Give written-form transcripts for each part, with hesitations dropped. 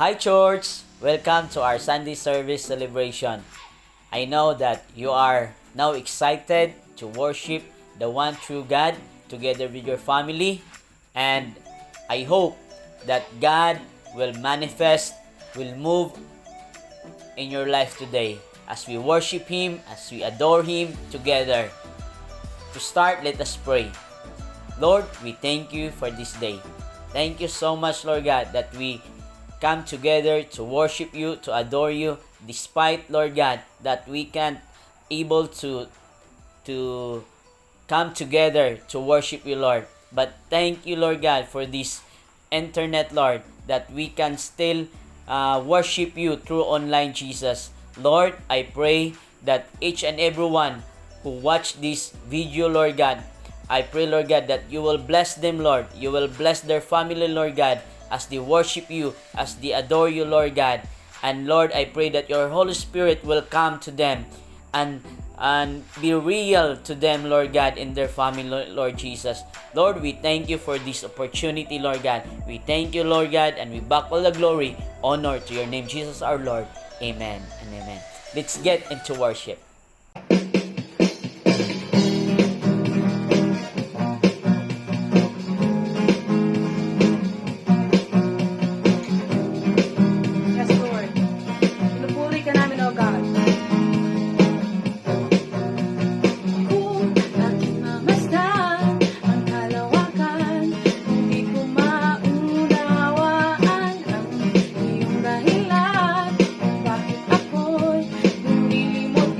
Hi, church! Welcome to our Sunday service celebration. I know that you are now excited to worship the one true God together with your family, and I hope that God will manifest, will move in your life today as we worship Him, as we adore Him together. To start, let us pray. Lord, we thank you for this day. Thank you so much, Lord God, that we come together to worship you, to adore you, despite, Lord God, that we can't able to come together to worship you, Lord. But thank you, Lord God, for this internet, Lord, that we can still worship you through online, Jesus. Lord, I pray that each and everyone who watch this video, Lord God, I pray, Lord God, that you will bless them, Lord. You will bless their family, Lord God, as they worship you, as they adore you, Lord God. And Lord, I pray that your Holy Spirit will come to them and be real to them, Lord God, in their family, Lord Jesus. Lord, we thank you for this opportunity, Lord God. We thank you, Lord God, and we back all the glory, honor to your name, Jesus our Lord. Amen and amen. Let's get into worship. Yes, Lord. Pinupuri ka namin, O God. Kung aking mamasdan ang kalawakan, hindi ko maunawaan ang iyong dahilan kung bakit ako'y lumilimot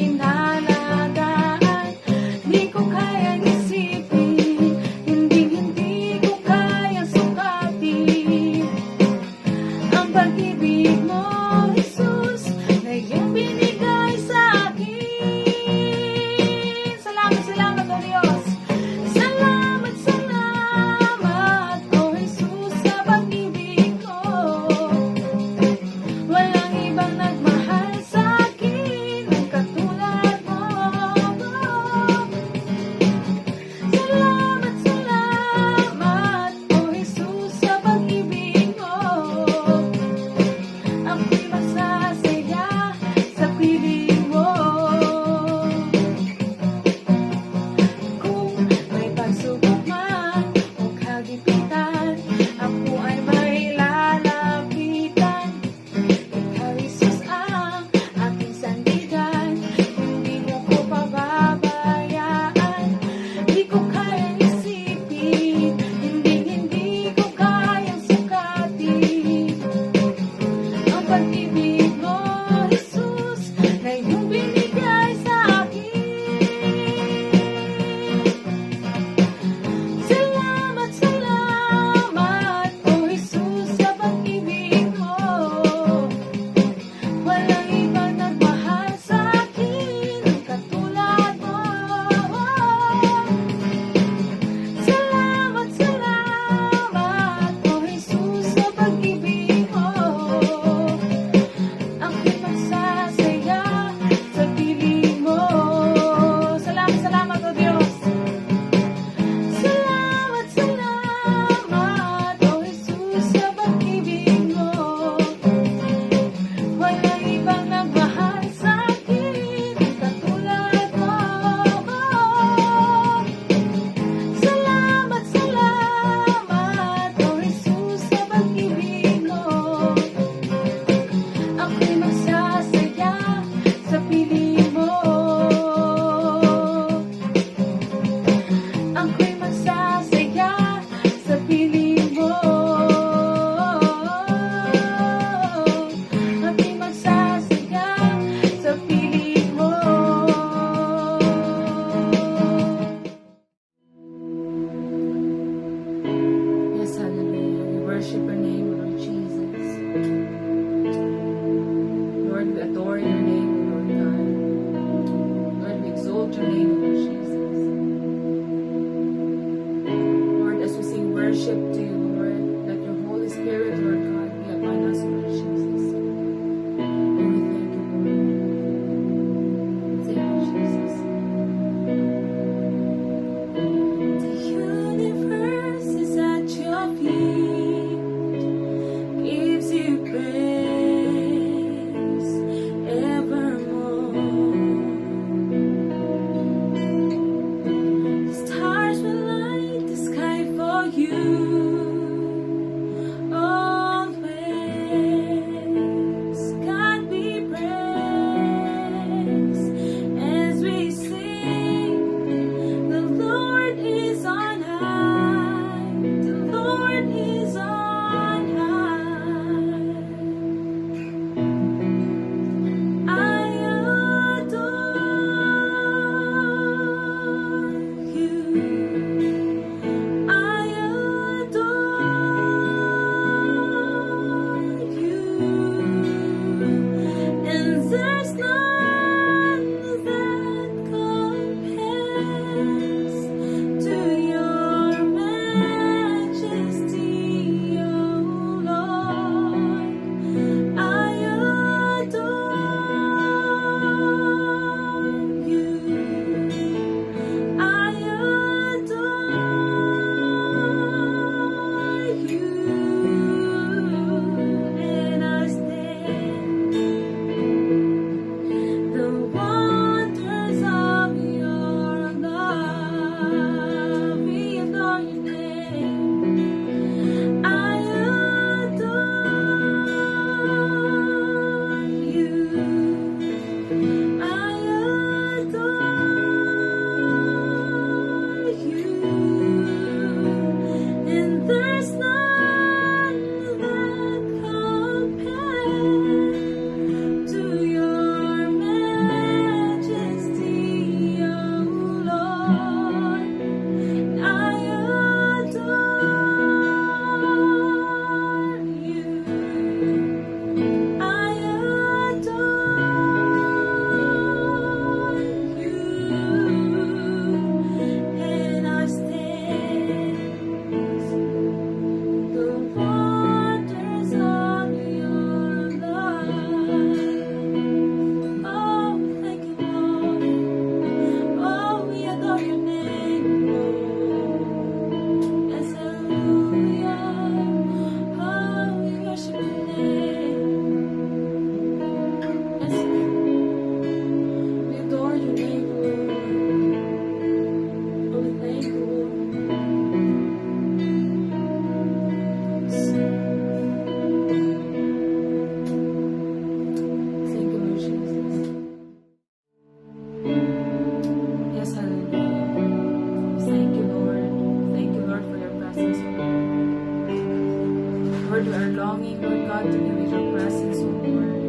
Lord, we are longing, Lord God, to be with your presence, O Lord.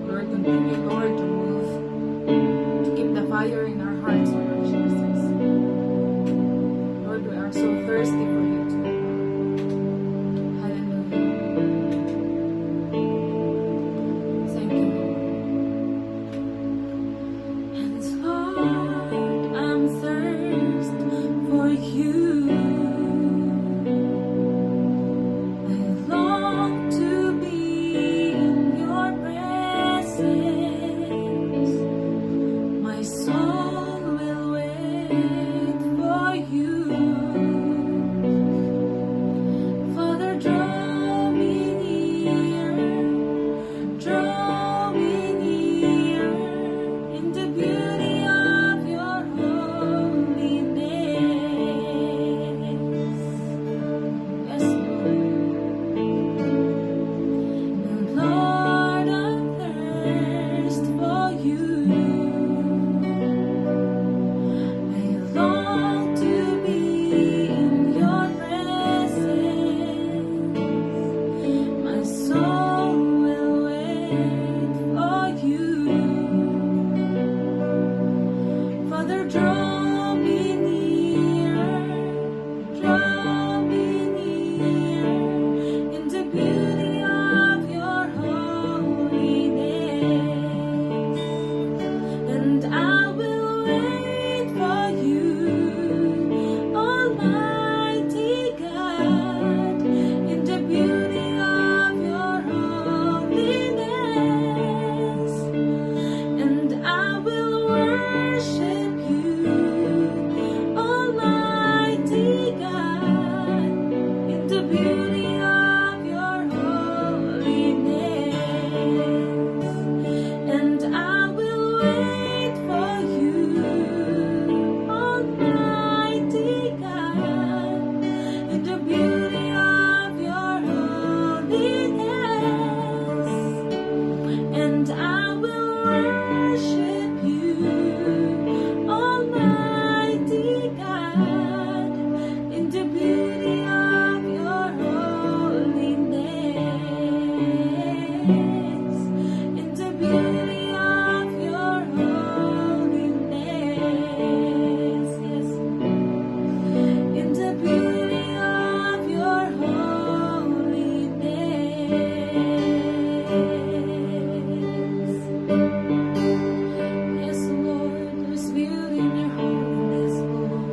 Lord, continue, Lord, to move, to keep the fire in our hearts, O Lord Jesus. Lord, we are so thirsty for you too. Hallelujah. Thank you, Lord. And Lord, I'm thirst for you. I long to be in your presence. My soul will wait for you. Father, draw me near, draw me near in the beauty of your holiness. Yes, Lord. And Lord, I thirst for you. I long to be in your presence. My soul will wait for you. Father, draw me near, draw me near in the beauty of your holiness. And I will wait for you, Almighty God, in the beauty of your holiness. And I will worship you, Almighty God, in the beauty of your holiness. And I will wait for you, Almighty God, in the beauty of your holiness. And I will worship you, Almighty God, in the beauty of your holiness. In the beauty of your holiness. Yes. In the beauty of your holiness. Yes, Lord, there's beauty in your holiness, Lord.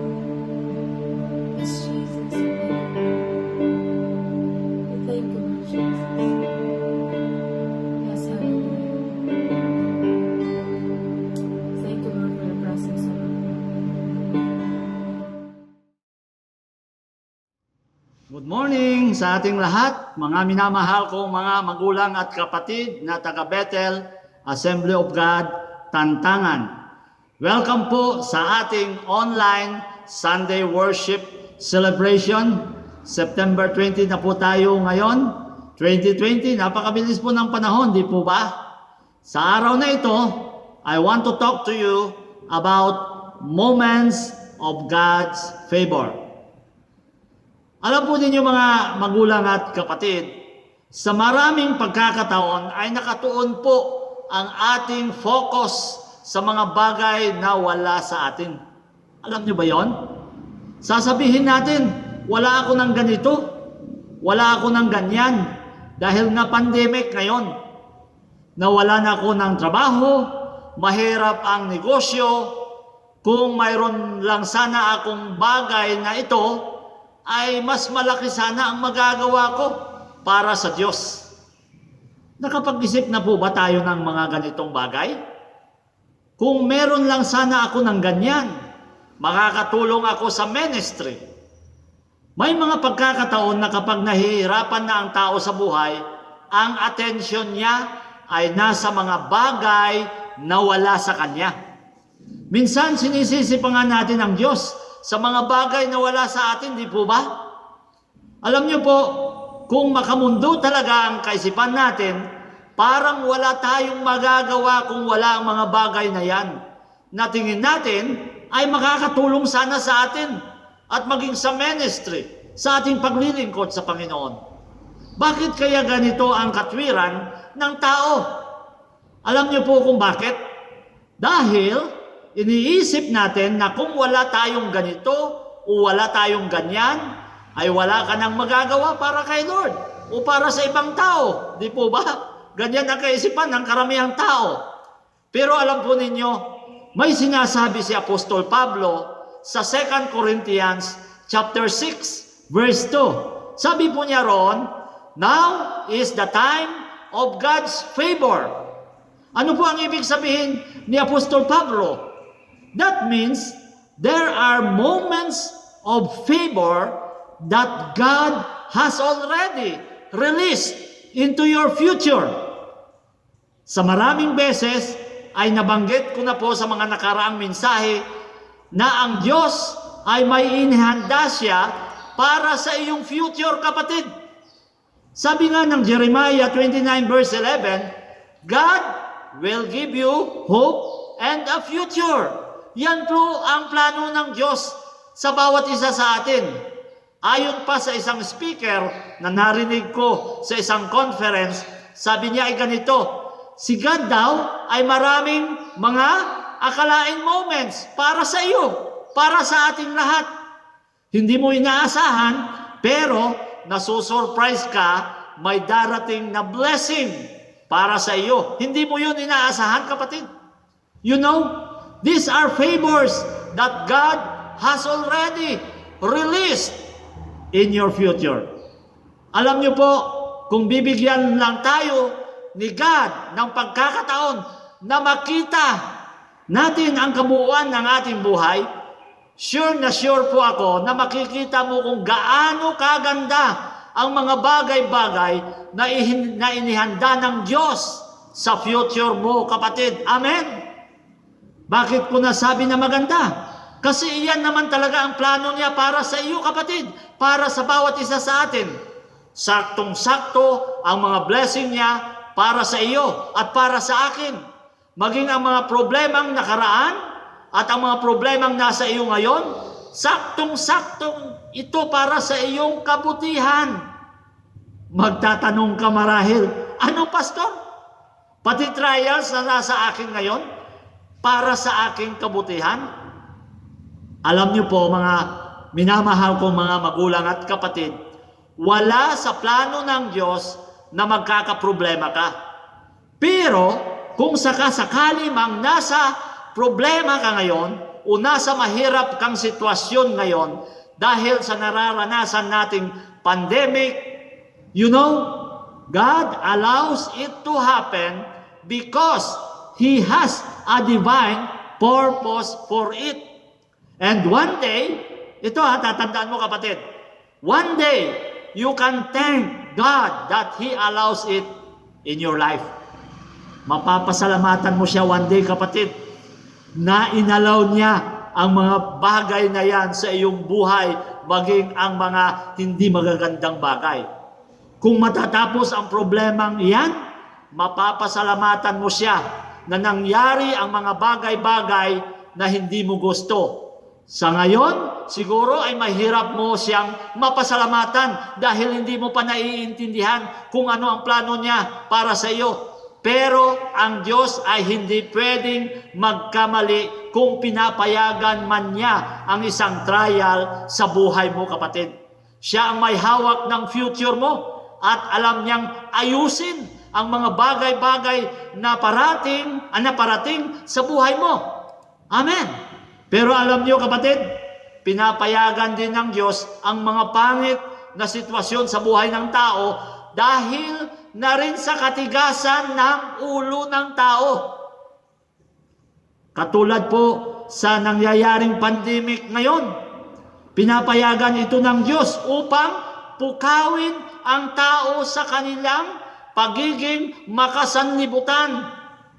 Yes, Jesus. We thank you, Lord Jesus. Yes, hallelujah. Thank you, Lord, for your presence, Lord. Good morning sa ating lahat, mga minamahal kong mga magulang at kapatid na taga Bethel Assembly of God, Tantangan. Welcome po sa ating online Sunday Worship Celebration. September 20 na po tayo ngayon. 2020, napakabilis po ng panahon, di po ba? Sa araw na ito, I want to talk to you about moments of God's favor. Alam po ninyo mga magulang at kapatid, sa maraming pagkakataon ay nakatuon po ang ating focus sa mga bagay na wala sa atin. Alam nyo ba yon? Sasabihin natin, wala ako ng ganito, wala ako ng ganyan, dahil nga pandemic ngayon. Nawala na ako ng trabaho, mahirap ang negosyo, kung mayroon lang sana akong bagay na ito, ay mas malaki sana ang magagawa ko para sa Diyos. Nakapag-isip na po ba tayo ng mga ganitong bagay? Kung meron lang sana ako ng ganyan, makakatulong ako sa ministry. May mga pagkakataon na kapag nahihirapan na ang tao sa buhay, ang atensyon niya ay nasa mga bagay na wala sa kanya. Minsan sinisisi pa nga natin ang Diyos sa mga bagay na wala sa atin, di po ba? Alam niyo po, kung makamundo talaga ang kaisipan natin, parang wala tayong magagawa kung wala ang mga bagay na yan. Na tingin natin ay makakatulong sana sa atin at maging sa ministry, sa ating paglilingkod sa Panginoon. Bakit kaya ganito ang katwiran ng tao? Alam niyo po kung bakit? Dahil iniisip natin na kung wala tayong ganito o wala tayong ganyan, ay wala ka nang magagawa para kay Lord o para sa ibang tao. Di po ba? Ganyan ang kaisipan ng karamihang tao. Pero alam po ninyo, may sinasabi si Apostol Pablo sa 2 Corinthians chapter 6, verse 2. Sabi po niya ron, now is the time of God's favor. Ano po ang ibig sabihin ni Apostol Pablo? That means there are moments of favor that God has already released into your future. Sa maraming beses ay nabanggit ko na po sa mga nakaraang mensahe na ang Diyos ay may inihanda siya para sa iyong future, kapatid. Sabi nga ng Jeremiah 29 verse 11, God will give you hope and a future. Yan po ang plano ng Diyos sa bawat isa sa atin. Ayon pa sa isang speaker na narinig ko sa isang conference, sabi niya ay ganito, si God daw ay maraming mga akalaing moments para sa iyo, para sa ating lahat. Hindi mo inaasahan, pero nasusurprise ka, may darating na blessing para sa iyo. Hindi mo yun inaasahan, kapatid. You know, these are favors that God has already released in your future. Alam niyo po, kung bibigyan lang tayo ni God ng pagkakataon na makita natin ang kabuuan ng ating buhay, sure na sure po ako na makikita mo kung gaano kaganda ang mga bagay-bagay na inihanda ng Diyos sa future mo, kapatid. Amen? Bakit ko nasabi na maganda? Kasi iyan naman talaga ang plano niya para sa iyo, kapatid. Para sa bawat isa sa atin. Saktong-sakto ang mga blessing niya para sa iyo at para sa akin. Maging ang mga problemang nakaraan at ang mga problemang nasa iyo ngayon, saktong-saktong ito para sa iyong kabutihan. Magtatanong ka marahil, ano pastor? Pati trials na nasa akin ngayon, para sa aking kabutihan? Alam niyo po mga minamahal kong mga magulang at kapatid, wala sa plano ng Diyos na magkakaproblema ka. Pero kung sakasakali mang nasa problema ka ngayon o nasa mahirap kang sitwasyon ngayon dahil sa nararanasan nating pandemic, you know, God allows it to happen because He has a divine purpose for it. And one day, ito tatandaan mo, kapatid, one day, you can thank God that He allows it in your life. Mapapasalamatan mo siya one day, kapatid, na inalaw niya ang mga bagay na yan sa iyong buhay, maging ang mga hindi magagandang bagay. Kung matatapos ang problemang iyan, mapapasalamatan mo siya na nangyari ang mga bagay-bagay na hindi mo gusto. Sa ngayon, siguro ay mahirap mo siyang mapasalamatan dahil hindi mo pa naiintindihan kung ano ang plano niya para sa iyo. Pero ang Diyos ay hindi pwedeng magkamali kung pinapayagan man niya ang isang trial sa buhay mo, kapatid. Siya ang may hawak ng future mo at alam niyang ayusin ang mga bagay-bagay na parating sa buhay mo. Amen. Pero alam niyo, kapatid, pinapayagan din ng Diyos ang mga pangit na sitwasyon sa buhay ng tao dahil na rin sa katigasan ng ulo ng tao. Katulad po sa nangyayaring pandemic ngayon, pinapayagan ito ng Diyos upang pukawin ang tao sa kanilang pagiging makasanlibutan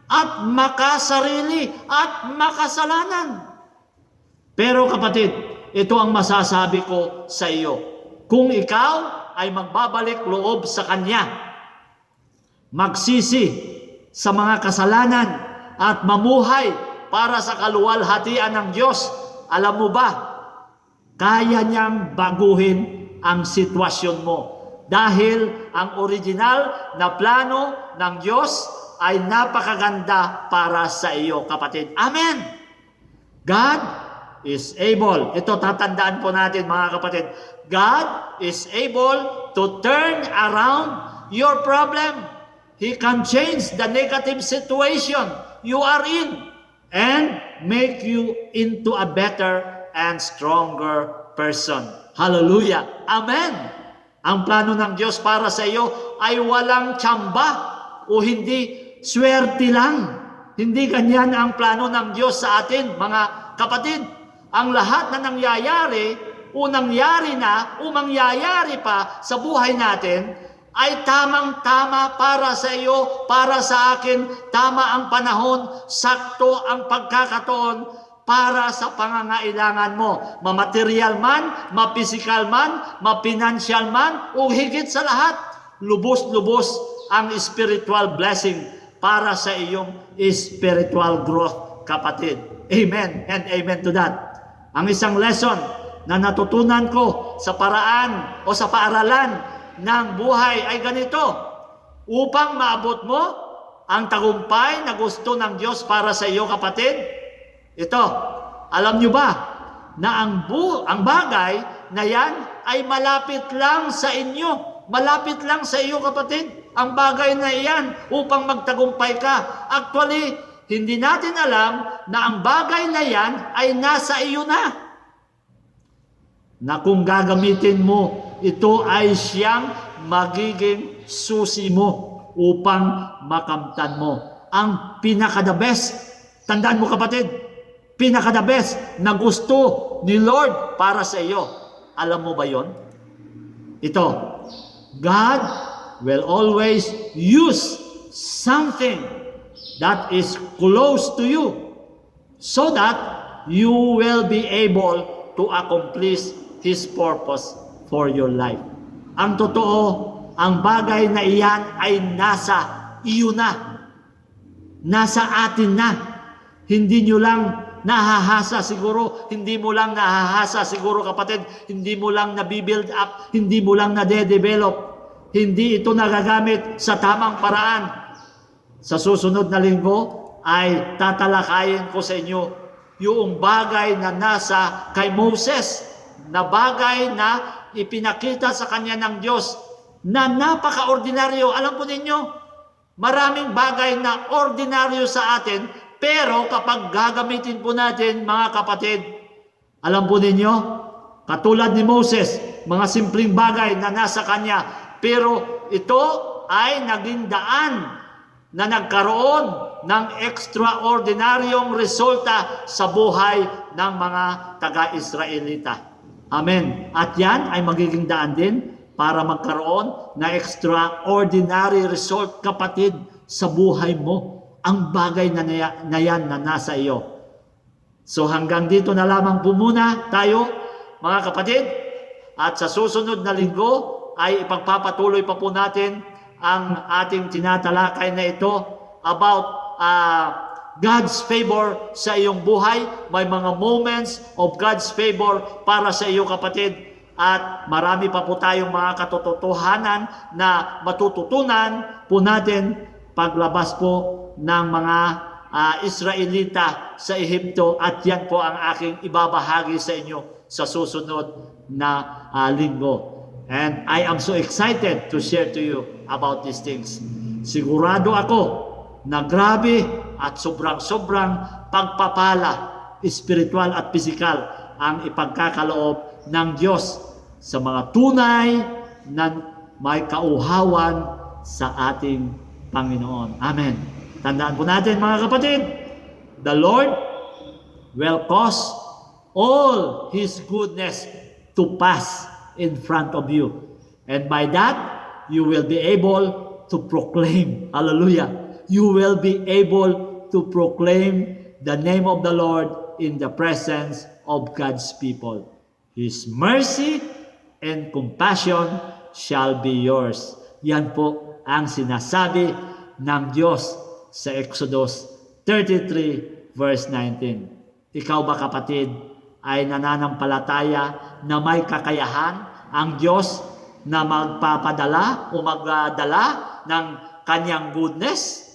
at makasarili at makasalanan. Pero kapatid, ito ang masasabi ko sa iyo. Kung ikaw ay magbabalik loob sa Kanya, magsisi sa mga kasalanan at mamuhay para sa kaluwalhatian ng Diyos, alam mo ba, kaya niyang baguhin ang sitwasyon mo. Dahil ang original na plano ng Diyos ay napakaganda para sa iyo, kapatid. Amen! God is able. Ito, tatandaan po natin, mga kapatid. God is able to turn around your problem. He can change the negative situation you are in and make you into a better and stronger person. Hallelujah! Amen! Ang plano ng Diyos para sa iyo ay walang tsamba o hindi swerte lang. Hindi ganyan ang plano ng Diyos sa atin, mga kapatid. Ang lahat na nangyayari o nangyari na o mangyayari pa sa buhay natin ay tamang-tama para sa iyo, para sa akin. Tama ang panahon, sakto ang pagkakataon para sa pangangailangan mo. Mamaterial man, mapisikal man, mapinansyal man, o higit sa lahat, lubos-lubos ang spiritual blessing para sa iyong spiritual growth, kapatid. Amen and amen to that. Ang isang lesson na natutunan ko sa paraan o sa paaralan ng buhay ay ganito. Upang maabot mo ang tagumpay na gusto ng Diyos para sa iyo, kapatid, ito, alam nyo ba na ang bagay na yan ay malapit lang sa inyo. Malapit lang sa iyo, kapatid. Ang bagay na iyan upang magtagumpay ka. Actually, hindi natin alam na ang bagay na yan ay nasa iyo na. Na kung gagamitin mo, ito ay siyang magiging susi mo upang makamtan mo. Ang pinaka-the best, tandaan mo, kapatid, pinaka-the best na gusto ni Lord para sa iyo. Alam mo ba yon? Ito, God will always use something that is close to you so that you will be able to accomplish His purpose for your life. Ang totoo, ang bagay na iyan ay nasa iyo na. Nasa atin na. Hindi nyo lang nahahasa siguro, hindi mo lang nahahasa siguro, kapatid, hindi mo lang nabibuild up, hindi mo lang nade-develop, hindi ito nagagamit sa tamang paraan. Sa susunod na linggo ay tatalakayin ko sa inyo yung bagay na nasa kay Moses, na bagay na ipinakita sa kanya ng Diyos na napaka-ordinaryo. Alam po ninyo, maraming bagay na ordinaryo sa atin, pero kapag gagamitin po natin, mga kapatid, alam po ninyo, katulad ni Moses, mga simpleng bagay na nasa kanya, pero ito ay naging daan na nagkaroon ng extraordinaryong resulta sa buhay ng mga taga-Israelita. Amen. At yan ay magiging daan din para magkaroon na extraordinary result, kapatid, sa buhay mo. Ang bagay na yan na nasa iyo. So hanggang dito na lamang po muna tayo, mga kapatid. At sa susunod na linggo ay ipagpapatuloy pa po natin ang ating tinatalakay na ito about God's favor sa iyong buhay. May mga moments of God's favor para sa iyo, kapatid. At marami pa po tayong mga katotohanan na matututunan po natin paglabas po ng mga Israelita sa Ehipto, at yan po ang aking ibabahagi sa inyo sa susunod na linggo. And I am so excited to share to you about these things. Sigurado ako na grabe at sobrang-sobrang pagpapala, spiritual at physical, ang ipagkakaloob ng Diyos sa mga tunay na may kauhawan sa ating Panginoon. Amen. Tandaan po natin, mga kapatid, the Lord will cause all His goodness to pass in front of you. And by that, you will be able to proclaim. Hallelujah. You will be able to proclaim the name of the Lord in the presence of God's people. His mercy and compassion shall be yours. Yan po ang sinasabi ng Diyos sa Exodus 33 verse 19. Ikaw ba, kapatid, ay nananampalataya na may kakayahan ang Diyos na magpapadala o magdala ng kanyang goodness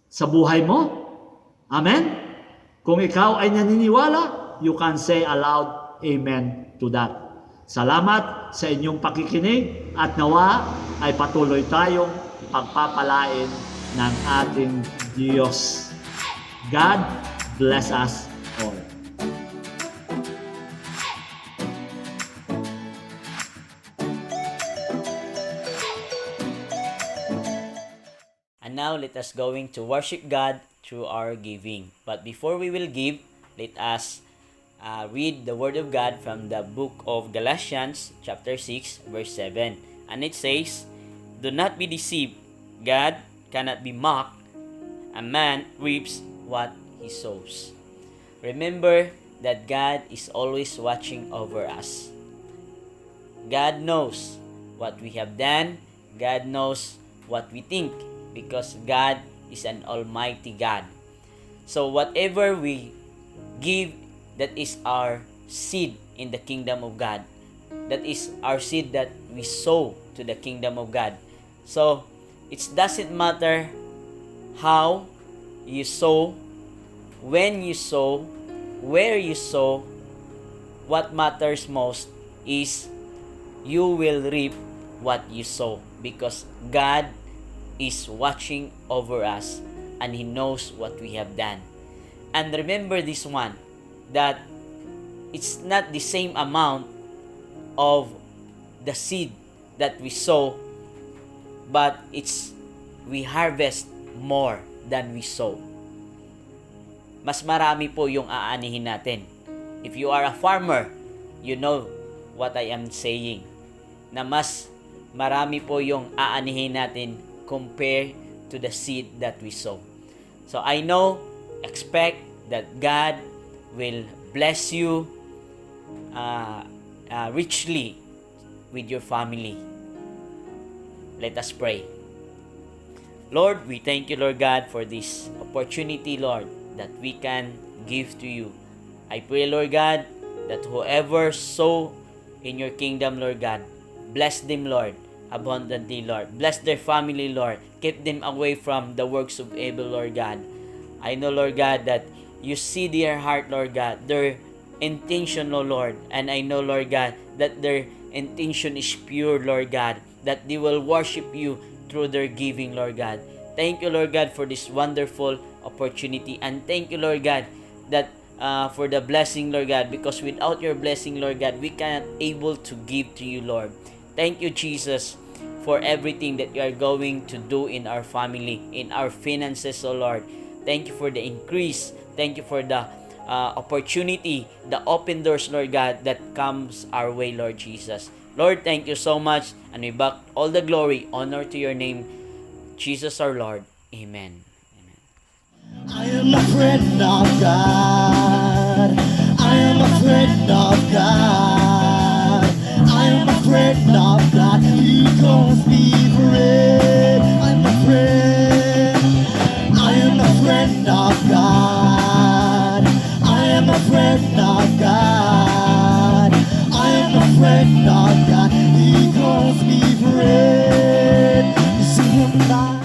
sa buhay mo? Amen? Kung ikaw ay naniniwala, you can say aloud, Amen to that. Salamat sa inyong pakikinig at nawa ay patuloy tayong pagpapalain ng ating Diyos. God bless us all. And now let us going to worship God through our giving. But before we will give, let us read the Word of God from the book of Galatians chapter 6 verse 7. And it says, "Do not be deceived, God cannot be mocked. A man reaps what he sows." Remember that God is always watching over us. God knows what we have done. God knows what we think, because God is an almighty God. So whatever we give, that is our seed in the kingdom of God. That is our seed that we sow to the kingdom of God. So it doesn't matter how you sow, when you sow, where you sow. What matters most is you will reap what you sow, because God is watching over us and He knows what we have done. And remember this one, that it's not the same amount of the seed that we sow, but we harvest more than we sow. Mas marami po yung aanihin natin. If you are a farmer, you know what I am saying, na mas marami po yung aanihin natin compare to the seed that we sow. So I know, expect that God will bless you richly with your family. Let us pray. Lord, we thank you, Lord God, for this opportunity, Lord, that we can give to you. I pray, Lord God, that whoever sow in your kingdom, Lord God, bless them, Lord, abundantly, Lord. Bless their family, Lord. Keep them away from the works of evil, Lord God. I know, Lord God, that you see their heart, Lord God, their intention, oh Lord. And I know, Lord God, that their intention is pure, Lord God, that they will worship you through their giving, Lord God. Thank you, Lord God, for this wonderful opportunity. And thank you, Lord God, that for the blessing, Lord God, because without your blessing, Lord God, we cannot able to give to you, Lord. Thank you, Jesus, for everything that you are going to do in our family, in our finances, oh Lord. Thank you for the increase. Thank you for the opportunity, the open doors, Lord God, that comes our way, Lord Jesus. Lord, thank you so much, and we back all the glory, honor to your name, Jesus our Lord. Amen. Amen. I am a friend of God. I am a friend of God. I am a friend of God. He calls me friend. I'm a friend. I am a friend of God. I am a friend of God. I am a friend of God. He calls me friend. You see him now.